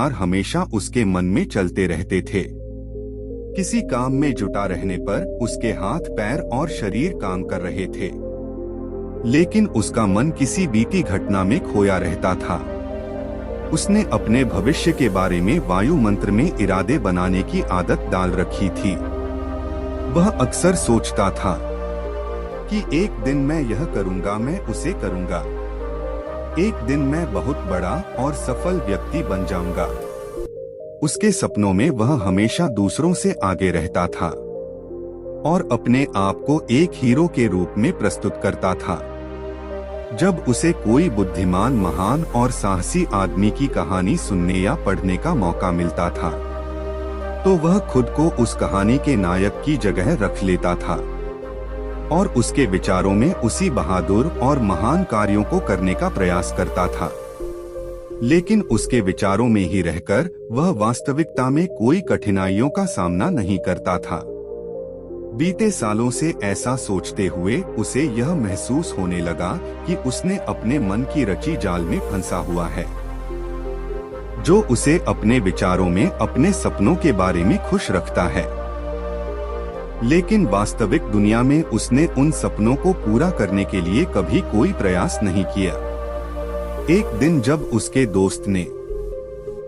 विचार हमेशा उसके मन में चलते रहते थे। किसी काम में जुटा रहने पर उसके हाथ पैर और शरीर काम कर रहे थे, लेकिन उसका मन किसी बीती घटना में खोया रहता था। उसने अपने भविष्य के बारे में वायु मंत्र में इरादे बनाने की आदत डाल रखी थी। वह अक्सर सोचता था कि एक दिन मैं यह करूंगा, मैं उसे करूंगा, एक दिन मैं बहुत बड़ा और सफल व्यक्ति बन जाऊंगा। उसके सपनों में वह हमेशा दूसरों से आगे रहता था और अपने आप को एक हीरो के रूप में प्रस्तुत करता था। जब उसे कोई बुद्धिमान, महान और साहसी आदमी की कहानी सुनने या पढ़ने का मौका मिलता था, तो वह खुद को उस कहानी के नायक की जगह रख लेता था और उसके विचारों में उसी बहादुर और महान कार्यों को करने का प्रयास करता था। लेकिन उसके विचारों में ही रहकर वह वास्तविकता में कोई कठिनाइयों का सामना नहीं करता था। बीते सालों से ऐसा सोचते हुए उसे यह महसूस होने लगा कि उसने अपने मन की रची जाल में फंसा हुआ है, जो उसे अपने विचारों में अपने सपनों के बारे में खुश रखता है। लेकिन वास्तविक दुनिया में उसने उन सपनों को पूरा करने के लिए कभी कोई प्रयास नहीं किया। एक दिन जब उसके दोस्त ने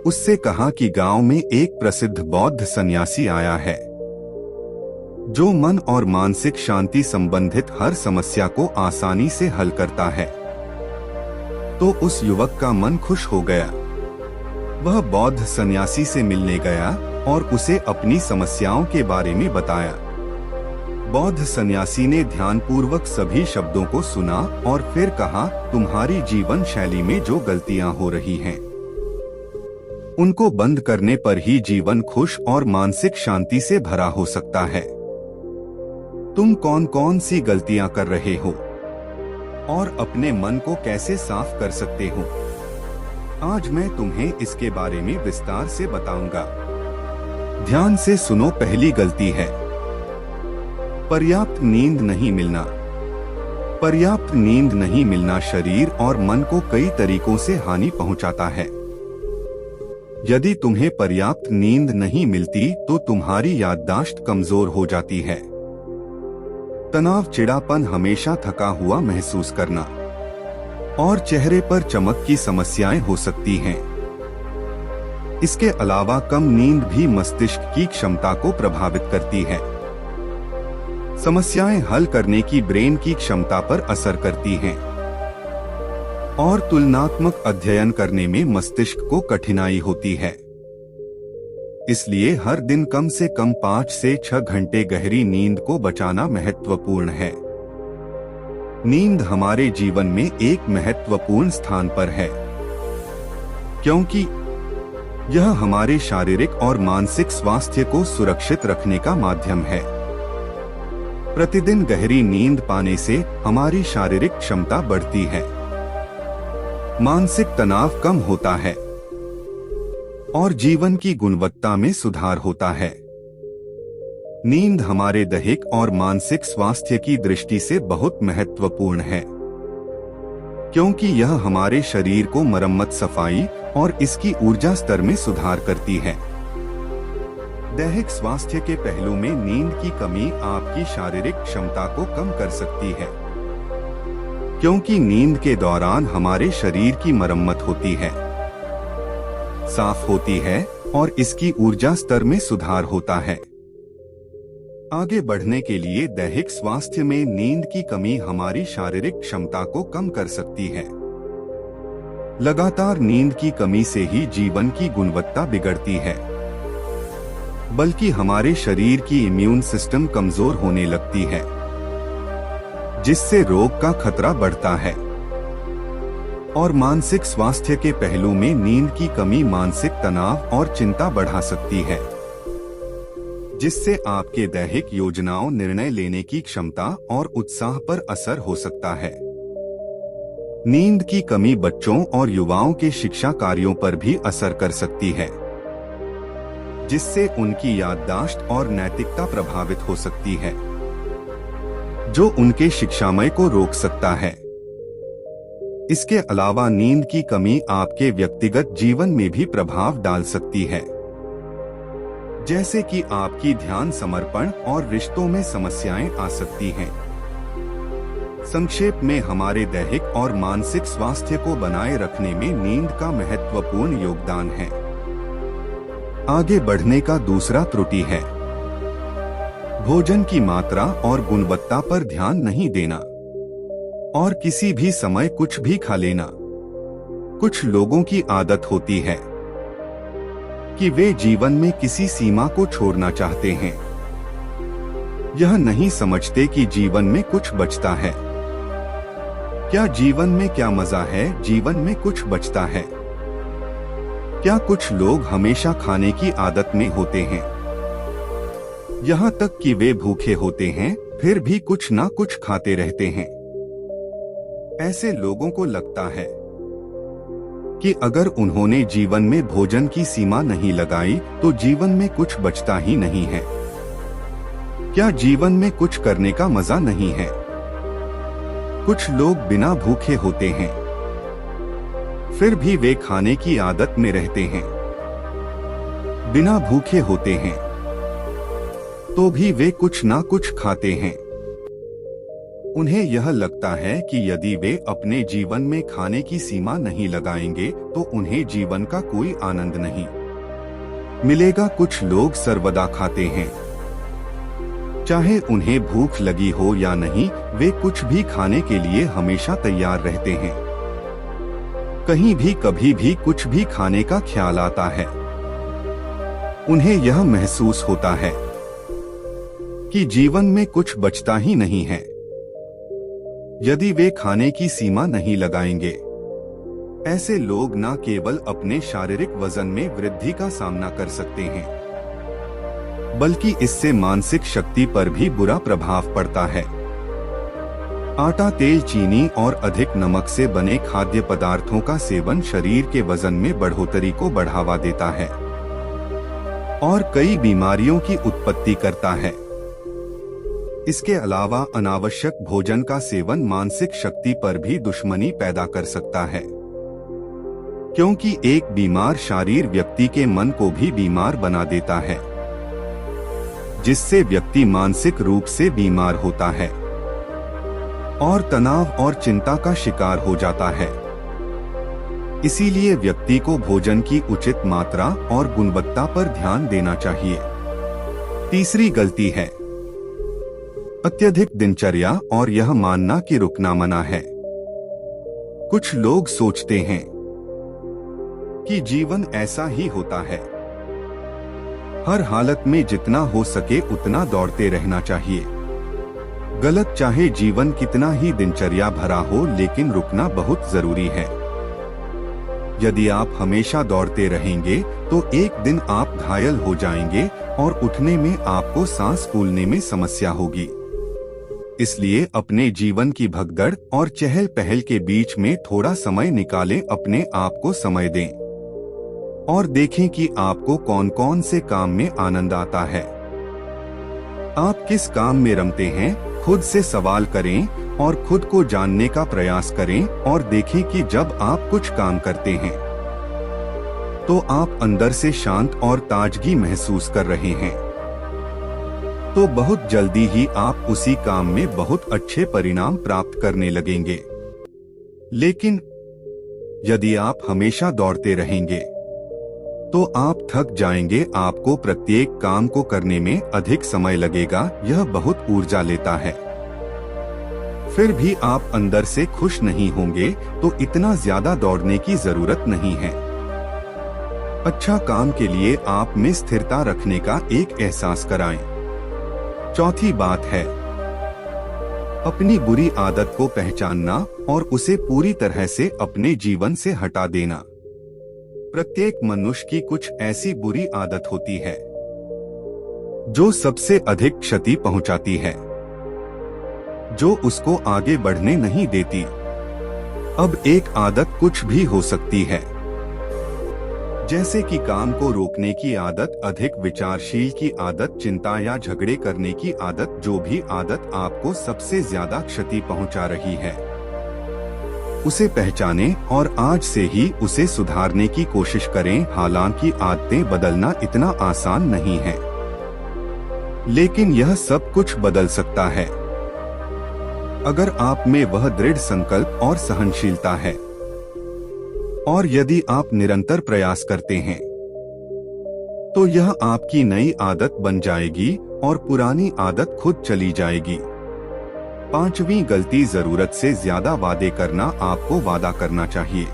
उससे कहा कि गांव में एक प्रसिद्ध बौद्ध सन्यासी आया है, जो मन और मानसिक शांति संबंधित हर समस्या को आसानी से हल करता है, तो उस युवक का मन खुश हो गया। वह बौद्ध सन्यासी से मिलने गया और उसे अपनी समस्याओं के बारे में बताया। बौद्ध सन्यासी ने ध्यानपूर्वक सभी शब्दों को सुना और फिर कहा, तुम्हारी जीवन शैली में जो गलतियां हो रही हैं, उनको बंद करने पर ही जीवन खुश और मानसिक शांति से भरा हो सकता है। तुम कौन कौन सी गलतियां कर रहे हो और अपने मन को कैसे साफ कर सकते हो, आज मैं तुम्हें इसके बारे में विस्तार से बताऊंगा। ध्यान से सुनो। पहली गलती है पर्याप्त नींद नहीं मिलना। पर्याप्त नींद नहीं मिलना शरीर और मन को कई तरीकों से हानि पहुंचाता है। यदि तुम्हें पर्याप्त नींद नहीं मिलती तो तुम्हारी याददाश्त कमजोर हो जाती है। तनाव, चिड़ापन, हमेशा थका हुआ महसूस करना और चेहरे पर चमक की समस्याएं हो सकती हैं। इसके अलावा कम नींद भी मस्तिष्क की क्षमता को प्रभावित करती है। समस्याएं हल करने की ब्रेन की क्षमता पर असर करती हैं और तुलनात्मक अध्ययन करने में मस्तिष्क को कठिनाई होती है। इसलिए हर दिन कम से कम 5 से 6 घंटे गहरी नींद को बचाना महत्वपूर्ण है। नींद हमारे जीवन में एक महत्वपूर्ण स्थान पर है, क्योंकि यह हमारे शारीरिक और मानसिक स्वास्थ्य को सुरक्षित रखने का माध्यम है। प्रतिदिन गहरी नींद पाने से हमारी शारीरिक क्षमता बढ़ती है, मानसिक तनाव कम होता है और जीवन की गुणवत्ता में सुधार होता है। नींद हमारे दैहिक और मानसिक स्वास्थ्य की दृष्टि से बहुत महत्वपूर्ण है, क्योंकि यह हमारे शरीर को मरम्मत, सफाई और इसकी ऊर्जा स्तर में सुधार करती है। दैहिक स्वास्थ्य के पहलू में नींद की कमी आपकी शारीरिक क्षमता को कम कर सकती है, क्योंकि नींद के दौरान हमारे शरीर की मरम्मत होती है, साफ होती है और इसकी ऊर्जा स्तर में सुधार होता है। आगे बढ़ने के लिए दैहिक स्वास्थ्य में नींद की कमी हमारी शारीरिक क्षमता को कम कर सकती है। लगातार नींद की कमी से ही जीवन की गुणवत्ता बिगड़ती है, बल्कि हमारे शरीर की इम्यून सिस्टम कमजोर होने लगती है, जिससे रोग का खतरा बढ़ता है। और मानसिक स्वास्थ्य के पहलू में नींद की कमी मानसिक तनाव और चिंता बढ़ा सकती है, जिससे आपके दैहिक योजनाओं, निर्णय लेने की क्षमता और उत्साह पर असर हो सकता है। नींद की कमी बच्चों और युवाओं के शिक्षा कार्यों पर भी असर कर सकती है, जिससे उनकी याददाश्त और नैतिकता प्रभावित हो सकती है, जो उनके शिक्षामय को रोक सकता है। इसके अलावा नींद की कमी आपके व्यक्तिगत जीवन में भी प्रभाव डाल सकती है, जैसे कि आपकी ध्यान समर्पण और रिश्तों में समस्याएं आ सकती हैं। संक्षेप में, हमारे दैहिक और मानसिक स्वास्थ्य को बनाए रखने में नींद का महत्वपूर्ण योगदान है। आगे बढ़ने का दूसरा त्रुटि है भोजन की मात्रा और गुणवत्ता पर ध्यान नहीं देना और किसी भी समय कुछ भी खा लेना। कुछ लोगों की आदत होती है कि वे जीवन में किसी सीमा को छोड़ना चाहते हैं। यह नहीं समझते कि जीवन में कुछ बचता है। क्या जीवन में क्या मजा है? जीवन में कुछ बचता है। क्या कुछ लोग हमेशा खाने की आदत में होते हैं, यहाँ तक कि वे भूखे होते हैं फिर भी कुछ ना कुछ खाते रहते हैं। ऐसे लोगों को लगता है कि अगर उन्होंने जीवन में भोजन की सीमा नहीं लगाई तो जीवन में कुछ बचता ही नहीं है। क्या जीवन में कुछ करने का मजा नहीं है? कुछ लोग बिना भूखे होते हैं फिर भी वे खाने की आदत में रहते हैं। बिना भूखे होते हैं तो भी वे कुछ ना कुछ खाते हैं। उन्हें यह लगता है कि यदि वे अपने जीवन में खाने की सीमा नहीं लगाएंगे तो उन्हें जीवन का कोई आनंद नहीं मिलेगा। कुछ लोग सर्वदा खाते हैं, चाहे उन्हें भूख लगी हो या नहीं, वे कुछ भी खाने के लिए हमेशा तैयार रहते हैं। कहीं भी कभी भी कुछ भी खाने का ख्याल आता है, उन्हें यह महसूस होता है कि जीवन में कुछ बचता ही नहीं है। यदि वे खाने की सीमा नहीं लगाएंगे, ऐसे लोग न केवल अपने शारीरिक वजन में वृद्धि का सामना कर सकते हैं, बल्कि इससे मानसिक शक्ति पर भी बुरा प्रभाव पड़ता है। आटा, तेल, चीनी और अधिक नमक से बने खाद्य पदार्थों का सेवन शरीर के वजन में बढ़ोतरी को बढ़ावा देता है और कई बीमारियों की उत्पत्ति करता है। इसके अलावा अनावश्यक भोजन का सेवन मानसिक शक्ति पर भी दुश्मनी पैदा कर सकता है, क्योंकि एक बीमार शरीर व्यक्ति के मन को भी बीमार बना देता है, जिससे व्यक्ति मानसिक रूप से बीमार होता है और तनाव और चिंता का शिकार हो जाता है। इसीलिए व्यक्ति को भोजन की उचित मात्रा और गुणवत्ता पर ध्यान देना चाहिए। तीसरी गलती है अत्यधिक दिनचर्या और यह मानना कि रुकना मना है। कुछ लोग सोचते हैं कि जीवन ऐसा ही होता है, हर हालत में जितना हो सके उतना दौड़ते रहना चाहिए। गलत। चाहे जीवन कितना ही दिनचर्या भरा हो, लेकिन रुकना बहुत जरूरी है। यदि आप हमेशा दौड़ते रहेंगे तो एक दिन आप घायल हो जाएंगे और उठने में आपको सांस फूलने में समस्या होगी। इसलिए अपने जीवन की भगदड़ और चहल पहल के बीच में थोड़ा समय निकालें, अपने आप को समय दें और देखें कि आपको कौन कौन से काम में आनंद आता है। आप किस काम में रमते हैं, खुद से सवाल करें और खुद को जानने का प्रयास करें और देखें कि जब आप कुछ काम करते हैं तो आप अंदर से शांत और ताजगी महसूस कर रहे हैं, तो बहुत जल्दी ही आप उसी काम में बहुत अच्छे परिणाम प्राप्त करने लगेंगे। लेकिन यदि आप हमेशा दौड़ते रहेंगे तो आप थक जाएंगे, आपको प्रत्येक काम को करने में अधिक समय लगेगा, यह बहुत ऊर्जा लेता है। फिर भी आप अंदर से खुश नहीं होंगे, तो इतना ज्यादा दौड़ने की जरूरत नहीं है। अच्छा काम के लिए आप में स्थिरता रखने का एक एहसास कराएं। चौथी बात है अपनी बुरी आदत को पहचानना और उसे पूरी तरह से अपने जीवन से हटा देना। प्रत्येक मनुष्य की कुछ ऐसी बुरी आदत होती है जो सबसे अधिक क्षति पहुंचाती है, जो उसको आगे बढ़ने नहीं देती। अब एक आदत कुछ भी हो सकती है, जैसे कि काम को रोकने की आदत, अधिक विचारशील की आदत, चिंता या झगड़े करने की आदत। जो भी आदत आपको सबसे ज्यादा क्षति पहुंचा रही है उसे पहचानें और आज से ही उसे सुधारने की कोशिश करें। हालांकि आदतें बदलना इतना आसान नहीं है, लेकिन यह सब कुछ बदल सकता है अगर आप में वह दृढ़ संकल्प और सहनशीलता है। और यदि आप निरंतर प्रयास करते हैं तो यह आपकी नई आदत बन जाएगी और पुरानी आदत खुद चली जाएगी। 5वीं गलती, जरूरत से ज्यादा वादे करना। आपको वादा करना चाहिए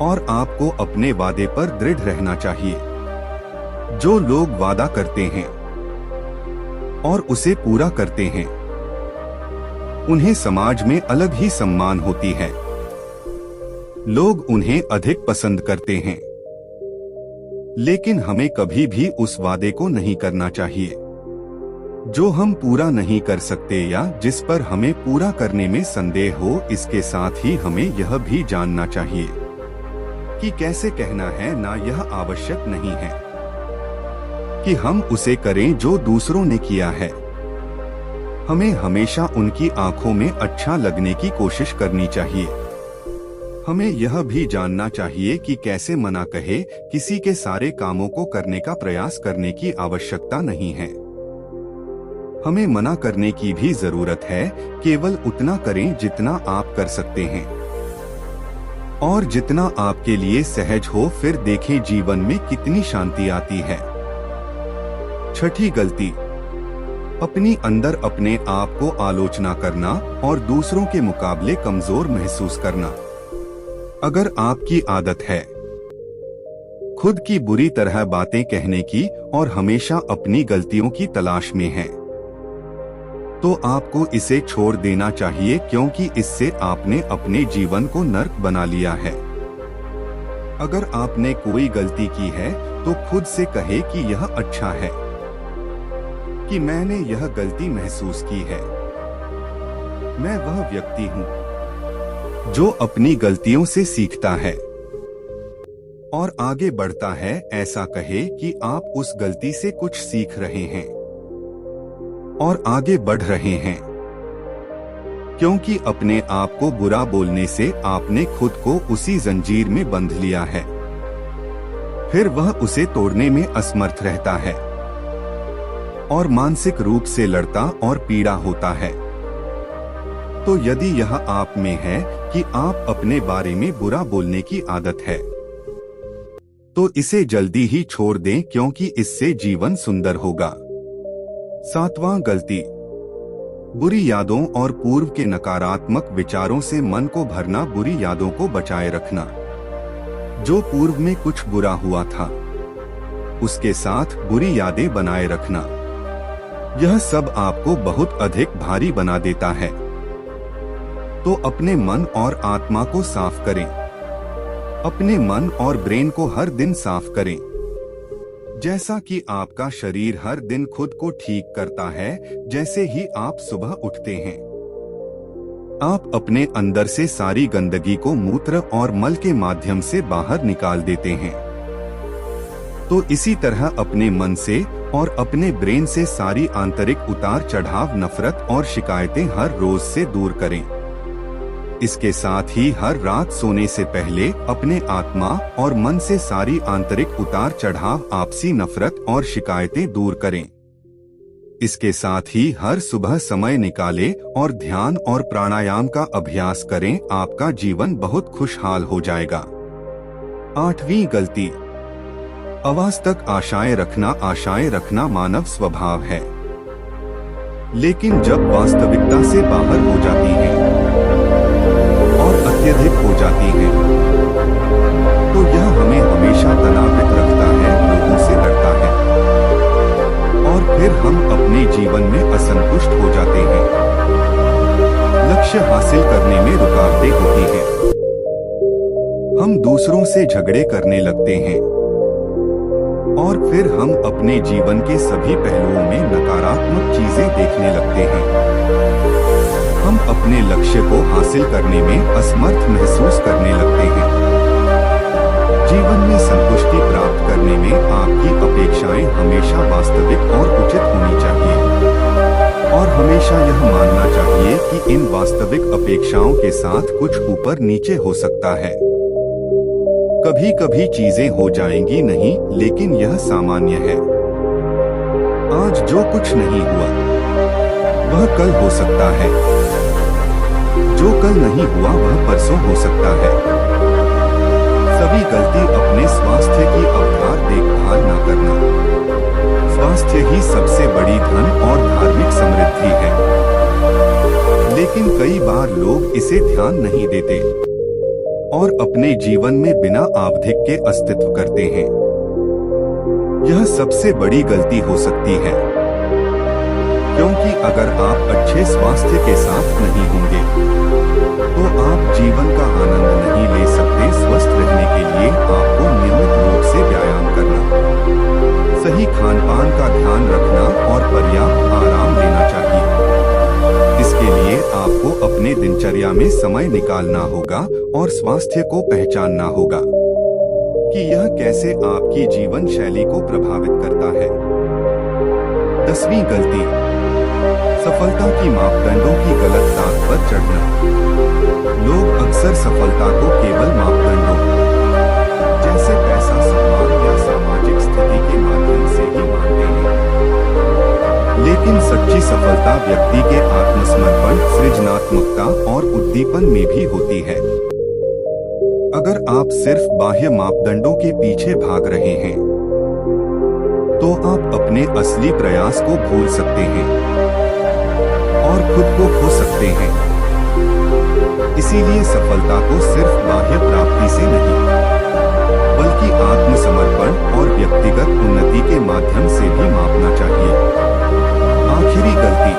और आपको अपने वादे पर दृढ़ रहना चाहिए। जो लोग वादा करते हैं और उसे पूरा करते हैं, उन्हें समाज में अलग ही सम्मान होती है। लोग उन्हें अधिक पसंद करते हैं। लेकिन हमें कभी भी उस वादे को नहीं करना चाहिए जो हम पूरा नहीं कर सकते या जिस पर हमें पूरा करने में संदेह हो। इसके साथ ही हमें यह भी जानना चाहिए कि कैसे कहना है ना, यह आवश्यक नहीं है कि हम उसे करें जो दूसरों ने किया है। हमें हमेशा उनकी आंखों में अच्छा लगने की कोशिश करनी चाहिए। हमें यह भी जानना चाहिए कि कैसे मना कहे। किसी के सारे कामों को करने का प्रयास करने की आवश्यकता नहीं है। हमें मना करने की भी जरूरत है। केवल उतना करें जितना आप कर सकते हैं और जितना आपके लिए सहज हो। फिर देखें जीवन में कितनी शांति आती है। 6ठी गलती, अपनी अंदर अपने आप को आलोचना करना और दूसरों के मुकाबले कमजोर महसूस करना। अगर आपकी आदत है खुद की बुरी तरह बातें कहने की और हमेशा अपनी गलतियों की तलाश में है, तो आपको इसे छोड़ देना चाहिए, क्योंकि इससे आपने अपने जीवन को नर्क बना लिया है। अगर आपने कोई गलती की है तो खुद से कहे कि यह अच्छा है कि मैंने यह गलती महसूस की है। मैं वह व्यक्ति हूँ जो अपनी गलतियों से सीखता है और आगे बढ़ता है। ऐसा कहे कि आप उस गलती से कुछ सीख रहे हैं और आगे बढ़ रहे हैं, क्योंकि अपने आप को बुरा बोलने से आपने खुद को उसी जंजीर में बंध लिया है। फिर वह उसे तोड़ने में असमर्थ रहता है और मानसिक रूप से लड़ता और पीड़ा होता है। तो यदि यह आप में है कि आप अपने बारे में बुरा बोलने की आदत है, तो इसे जल्दी ही छोड़ दें, क्योंकि इससे जीवन सुंदर होगा। 7वां गलती, बुरी यादों और पूर्व के नकारात्मक विचारों से मन को भरना। बुरी यादों को बचाए रखना। जो पूर्व में कुछ बुरा हुआ था उसके साथ बुरी यादें बनाए रखना, यह सब आपको बहुत अधिक भारी बना देता है। तो अपने मन और आत्मा को साफ करें। अपने मन और ब्रेन को हर दिन साफ करें, जैसा कि आपका शरीर हर दिन खुद को ठीक करता है। जैसे ही आप सुबह उठते हैं, आप अपने अंदर से सारी गंदगी को मूत्र और मल के माध्यम से बाहर निकाल देते हैं। तो इसी तरह अपने मन से और अपने ब्रेन से सारी आंतरिक उतार चढ़ाव, नफरत और शिकायतें हर रोज से दूर करें। इसके साथ ही हर रात सोने से पहले अपने आत्मा और मन से सारी आंतरिक उतार चढ़ाव, आपसी नफरत और शिकायतें दूर करें। इसके साथ ही हर सुबह समय निकालें और ध्यान और प्राणायाम का अभ्यास करें। आपका जीवन बहुत खुशहाल हो जाएगा। 8वीं गलती, अवास्तविक आशाएं रखना। आशाएं रखना मानव स्वभाव है, लेकिन जब वास्तविकता से बाहर हो जाती है और अत्यधिक हो जाती है, तो यह हमें हमेशा तनावित रखता है, लोगों से लड़ता है और फिर हम अपने जीवन में असंतुष्ट हो जाते हैं। लक्ष्य हासिल करने में रुकावटें होती हैं। हम दूसरों से झगड़े करने लगते हैं और फिर हम अपने जीवन के सभी पहलुओं में नकारात्मक चीजें देखने लगते हैं। हम अपने लक्ष्य को हासिल करने में असमर्थ महसूस करने लगते हैं। जीवन में संतुष्टि प्राप्त करने में आपकी अपेक्षाएं हमेशा वास्तविक और उचित होनी चाहिए और हमेशा यह मानना चाहिए कि इन वास्तविक अपेक्षाओं के साथ कुछ ऊपर नीचे हो सकता है। कभी कभी चीजें हो जाएंगी नहीं, लेकिन यह सामान्य है। आज जो कुछ नहीं हुआ वह कल हो सकता है, जो कल नहीं हुआ वह परसों हो सकता है। सभी गलती अपने स्वास्थ्य की अवधार देखभाल न करना। स्वास्थ्य ही सबसे बड़ी धन और धार्मिक समृद्धि है, लेकिन कई बार लोग इसे ध्यान नहीं देते और अपने जीवन में बिना आवधिक के अस्तित्व करते हैं। यह सबसे बड़ी गलती हो सकती है, क्योंकि अगर आप अच्छे स्वास्थ्य के साथ नहीं होंगे तो आप जीवन का आनंद नहीं ले सकते। स्वस्थ रहने के लिए आपको नियमित रूप से व्यायाम करना, सही खानपान का ध्यान रखना और पर्याप्त आराम लेना चाहिए। इसके लिए आपको अपने दिनचर्या में समय निकालना होगा और स्वास्थ्य को पहचानना होगा कि यह कैसे आपकी जीवन शैली को प्रभावित करता है। 10वीं गलती, सफलता की मापदंडों की गलत ताक पर चढ़ना। लोग अक्सर सफलता को केवल मापदंडों जैसे पैसा, सम्मान या सामाजिक स्थिति के माध्यम से ही मानते हैं, लेकिन सच्ची सफलता व्यक्ति के आत्मसमर्पण, सृजनात्मकता और उद्दीपन में भी होती है। अगर आप सिर्फ बाह्य मापदंडों के पीछे भाग रहे हैं तो आप अपने असली प्रयास को भूल सकते हैं और खुद को खो सकते हैं। इसीलिए सफलता को सिर्फ बाह्य प्राप्ति से नहीं, बल्कि आत्मसमर्पण और व्यक्तिगत उन्नति के माध्यम से भी मापना चाहिए। आखिरी गलती,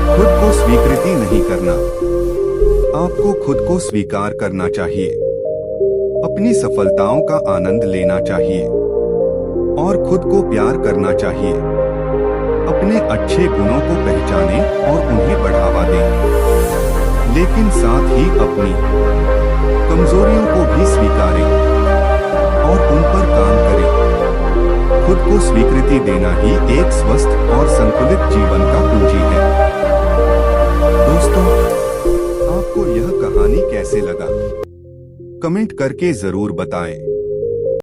खुद को स्वीकृति नहीं करना। आपको खुद को स्वीकार करना चाहिए, अपनी सफलताओं का आनंद लेना चाहिए और खुद को प्यार करना चाहिए। अपने अच्छे गुणों को पहचानें और उन्हें बढ़ावा दें, लेकिन साथ ही अपनी कमजोरियों को भी स्वीकारें और उन पर काम करें। खुद को स्वीकृति देना ही एक स्वस्थ और संतुलित जीवन का कुंजी है। दोस्तों, आपको यह कहानी कैसे लगा? कमेंट करके जरूर बताएं।